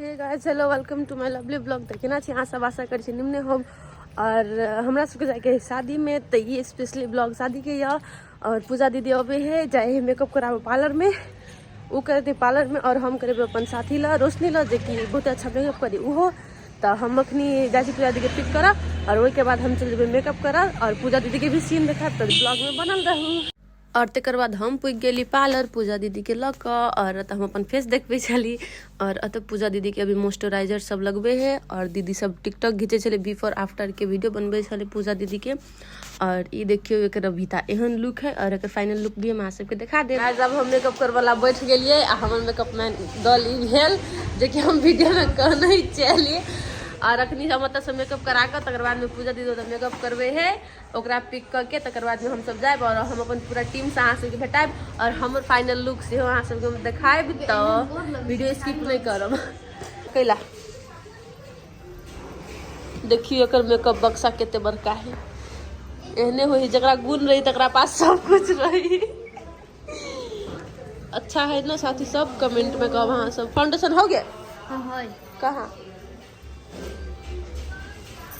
Hey guys, hello, welcome to my lovely blog. तो केना छी अहाँ सब? आशा करै छी निम्ने हम और हमरा सबके जाके शादी में। तो ये स्पेशली ब्लॉग शादी के या और पूजा दीदी अबे है जाए मेकअप कराबे पार्लर में। वो करते पार्लर में और हम करे अपन साथी ला रोशनी ला जे कि बहुत अच्छा मेकअप करी वो। तो हम अखनी जाए पूजा दीदी के पिक करा और वही के बाद हम चल जेबे मेकअप करा और पूजा दीदी के भी सीन देखा तो ब्लॉग में बनल रहू। और तकर बाद हम पुग गेली पार्लर पूजा दीदी के लग और हम अपन फेस देखबे चली और अत पूजा दीदी के अभी मॉइस्चराइजर सब लगबे है और दीदी सब टिकटॉक घीचे चले बिफोर आफ्टर के वीडियो बनबे चले पूजा दीदी के। और ये देखियो एक अभिता एहन लुक है और एक फाइनल लुक भी हम आप सबके दिखा दे। आज अब हम मेकअप करवाला बैठ गेलिए आ हमर मेकअप मैन दल ई भेल जे कि हम वीडियो में कह नहीं चलिए। और अखनी हम अत से मेकअप करा कर तकर बाद में पूजा दीदी मेकअप करवे है ओकरा पिक करके तकर बाद में हम सब जाए और हम अपन पूरा टीम से अहाँ सबके भेटाएब और हमर फाइनल लुक से अहाँ सबके देखाएब। तो वीडियो स्किप नहीं करब कैला। देखियो एकर मेकअप बक्सा केते बड़का है। एहने होई जकरा गुण रही तकरा पास सब कुछ रही। अच्छा है ना साथी? सब कमेंट में कहब अहाँ सब। फाउंडेशन हो गया? हाँ कहाँ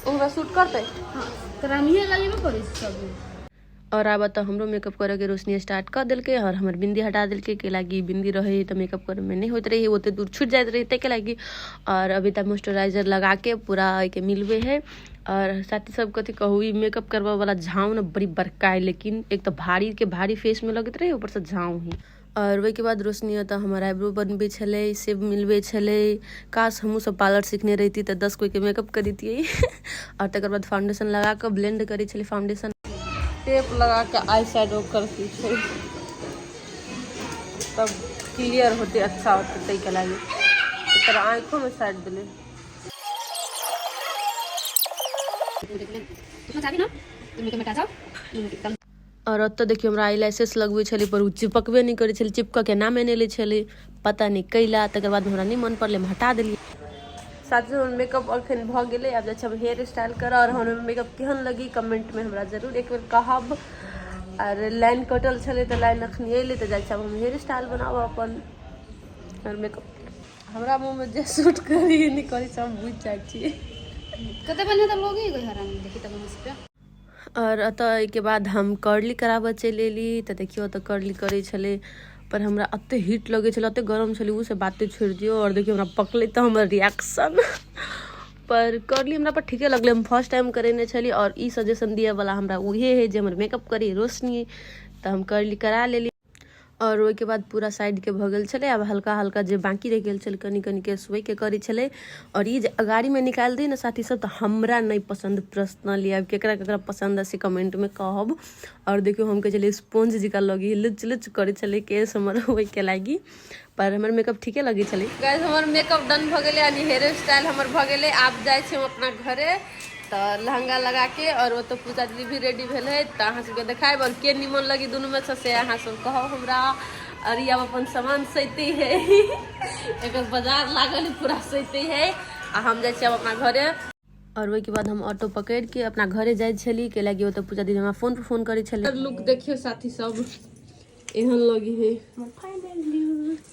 ओकरा शूट करते? हाँ करामिए लगे में पड़ी सब। और आब तो हमरो मेकअप करे के रोशनी स्टार्ट कर दिल और हमर बिंदी हटा दिल के लागी बिंदी रहे तो मेकअप करे में नहीं होते रही ओते दूर छूट जाते रही ते के लागी। और अभी तक मॉइस्चराइजर लगा के पूरा के मिलवे है। और साथी सब कथी कहू मेकअप करवा वाला झाव ना बड़ी बड़का है लेकिन एक तो भारी फेस में लगते रहे ऊपर से झाव ही। और वही के बाद रोशनी तो हमारा आईब्रो बनबे छले से मिलबे छले। काश हमू सब पार्लर सीखने रहती तो 10 कोई के मेकअप कर देती। और तकर बाद फाउंडेशन लगा कर ब्लेंड करी छले फाउंडेशन टेप लगा के आई शेडो करती छे तब क्लियर होते अच्छा होते तई के लागे तेरा आंखों में साइड दिले। और अत देखियो हमरा आईलैशेस लगबे छले पर उ चिपकबे नहीं करे छले चिपक के नामे नहीं ले छले पता नहीं कैला। तकर बाद हमरा नहीं मन पड़ले हम हटा देलिए। साथ में मेकअप अखन भ गेले अब जब हेयर स्टाइल कर और हम मेकअप केहन लगी कमेंट में हमरा जरूर एक बार कहब। और लाइन कटल छले तो लाइन अखनी अइले तो जाय हम हेयर स्टाइल बनाब अपन और मेकअप हमरा मुंह में जे सूट करी नहीं करी सब बुझ जाय छी कते बने त लोग ही कोई हराम देखि तब मुझ पे। और अतः के बाद हम कर्ली कराबे चल एली तो देखियो तो कर्ली करे छले पर हमरा अते हीट लगे छले अते गरम छले उ से बातें छोड़ दियो। और देखियो हमरा पकले तो हमर रिएक्शन पर कर्ली हमरा पर ठीके लगले हम फर्स्ट टाइम करेने छली और ई सजेशन दिए वाला हमरा उहे है जे हमर मेकअप करी रोशनी तो हम कर्ली करा लेली। और वही के बाद पूरा साइड के भगल छले अब हल्का हल्का जे बाकी रह गेल छले कनी कनी के सुई के करी छले। और ये अगाड़ी में निकाल दी ना साथी सब तो हमरा नहीं पसंद पर्सनली अब केकरा केकरा पसंद से कमेंट में कहब। और देखियो हम के चले स्पॉन्ज जिका लगी लुच लुच करे छले केस हमर होय के लागी पर हमर मेकअप ठीके लगे छले। गाइस हमर मेकअप डन भ गेले यानी हेयर स्टाइल हमर भ गेले। आप जाय छी हम अपना घरे तो लहंगा लगा के और वो तो पूजा दीदी भी रेडी भेल है तो अहाँ सबके देखाएब और के निमन लगी दोनों में से अहाँ सब कहो हमरा। और ये अपन सामान सैते है एक बाजार लागल पूरा सैते है आ हम जाय छी अपना घरे। और वही के बाद हम ऑटो पकड़ के अपना घरे जाय छली के लागी वो तो पूजा दीदी हमरा फोन पर फोन करे छले। लुक देखियो साथी सब एहन लगी है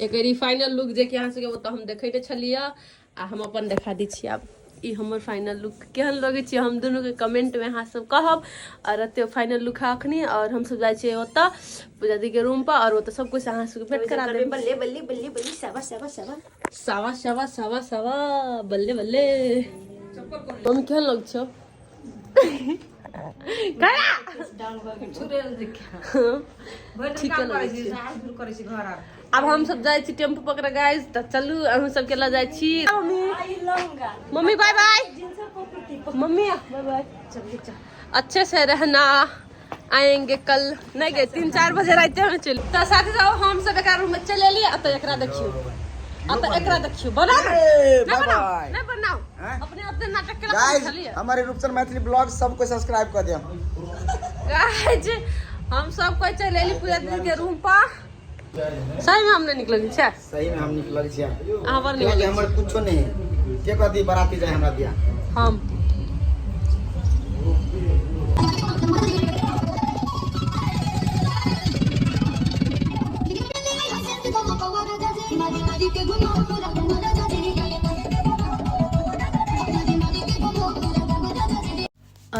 एक फाइनल लुक जे कि अहाँ सबके वो तो हम देखैते छलिए आ हम अपन देखा दी छी। अब ई हमर फाइनल लुक केहन लगे छी हम दोनों के कमेंट में अहाँ सब कहब। और अते फाइनल लुक है अखनी और हम सब जाय छी ओता पूजा दी के रूम पर और ओता सब कुछ अहाँ सब भेट करा दे। बल्ले बल्ले बल्ले बल्ले सावा सावा सावा सावा सावा सावा सावा बल्ले बल्ले मम्मी केहन लग छो अब हम सब जाय छी टेम्पू पकड़ गाइस तो चलू हम सब के ला जाय छी। Mummy bye bye mummy bye bye अच्छे से रहना आएंगे कल नहीं गए 3-4 बजे रात में चल तो साथ जाओ हम सब एक रूम में चले लिए। अब एकरा देखियो अब एकरा देखियो बनाओ नहीं बनाओ अपने अपने नाटक के गाइस हमारे रूपचंद मैथिली ब्लॉग सबको सब्सक्राइब कर दिया। गाइस हम सब कोई चले ली पूजा दीदी के रूम पर सही में हमने निकल छे सही में हम निकल छिया हमर निकल हमर कुछो नहीं के कदी बराती जाए हमरा दिया हम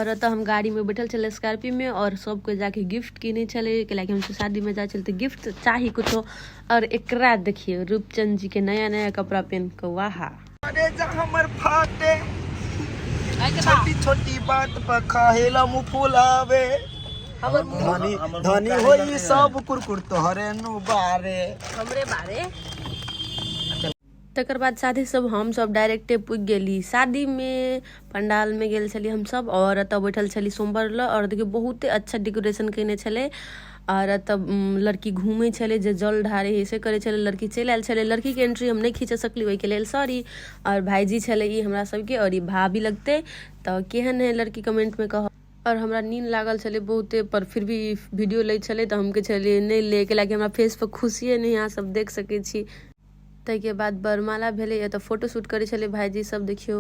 और तो हम गाड़ी में बैठल चले स्कॉर्पियो में और सबको जाके गिफ्ट किने चले कि हम शादी में जा चलते गिफ्ट चाहिए कुछ हो। और एक रात देखिए रूपचंद जी के नया नया कपड़ा पहन के वाह छोटी छोटी बात पर काहेला मुंह फुलावे धनी होई सब कुरकुर तोहरे नु बारे हमरे बारे। तकर बाद शादी सब हम सब डायरेक्टे पुग गेली शादी में पंडाल में गेल छली हम सब और तब बैठल छली सोमवार ल और देखिए बहुते अच्छा डेकोरेशन केने छले और तब लड़की घूमे छले जे जल ढारे ऐसे करे छले लड़की चल आयल छले। लड़की के एंट्री हम नहीं खींच सकली ओहि के लेल सॉरी। और भाईजी छले ई हमरा सबके और ई भाभी लगते तो केहन है लड़की कमेंट में कह। और हमरा नींद लागल छले बहुते पर फिर भी वीडियो ले छले तो हमके छले नहीं ले के लागे हमरा फेस पर खुशिये नहीं यहाँ सब देख सके छी। ताके बाद बरमाला भेले या तो फोटो शूट करे छले भाईजी सब देखियो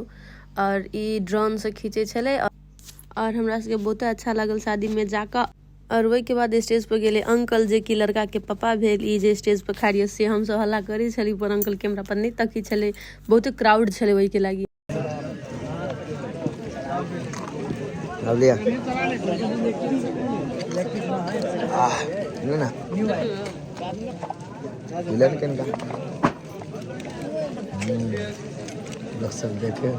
और ई ड्रोन से खींचे छले और हमरा सबके बहुते अच्छा लागल शादी में जाकर। और वही के बाद स्टेज पर गेले अंकल जे कि लड़का के पापा भेल ई जे स्टेज पर खाड़िए से हम सब हल्ला करे छली पर अंकल कैमरा पर नहीं तकी छले बहुते क्राउड छले वही के लागी। लवलिया ना विलन केन का लोग सब देखे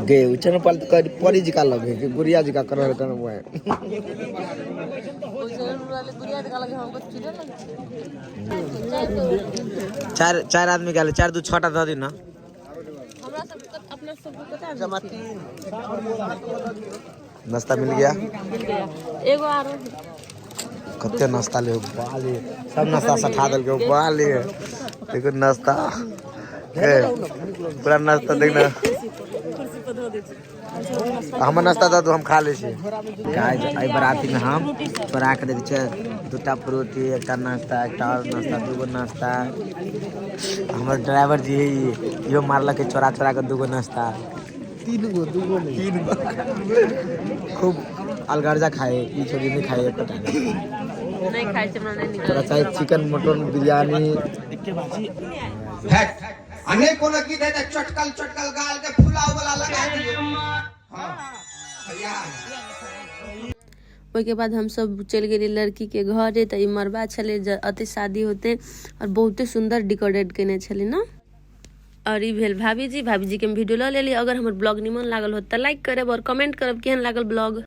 गे उचन पाल तो परी जी का लगे कि गुड़िया जी का करल कर वो है चार आदमी का 4 2 6टा दे दी ना हमरा सब अपना सब को पता जमाती नाश्ता मिल गया एगो आरो कते नाश्ता ले बाले सब नाश्ता सठा दल के बाले देखो नाश्ता पूरा नाश्ता देखना हम नाश्ता दा तो हम खा ले छी गाइस आई बराती में हम तोरा के देख छ 2टा फ्रूटी एकटा नाश्ता एकटा और नाश्ता दूगो नाश्ता हमर ड्राइवर जी यो मारला के चोरा चोरा के दूगो नाश्ता 3 गो खूब अलगर्जा खाए ई छोड़ी नहीं खाए पता नहीं खाए से हमरा नहीं तोरा चाहे चिकन मटन बिरयानी अनेक कोनो की दे चटकल गाल के फुलाव वाला लगा दिए हां भैया। ओहि के बाद हम सब चल गेली लड़की के घरे त ई मरबा छले अति शादी होते और बहुते सुंदर डेकोरेट केने छले ना। और ई भेल भाभी जी के हम वीडियो ल लेली। अगर हमर ब्लॉग निमन लागल हो त लाइक करब और कमेंट करब केहन लागल ब्लॉग।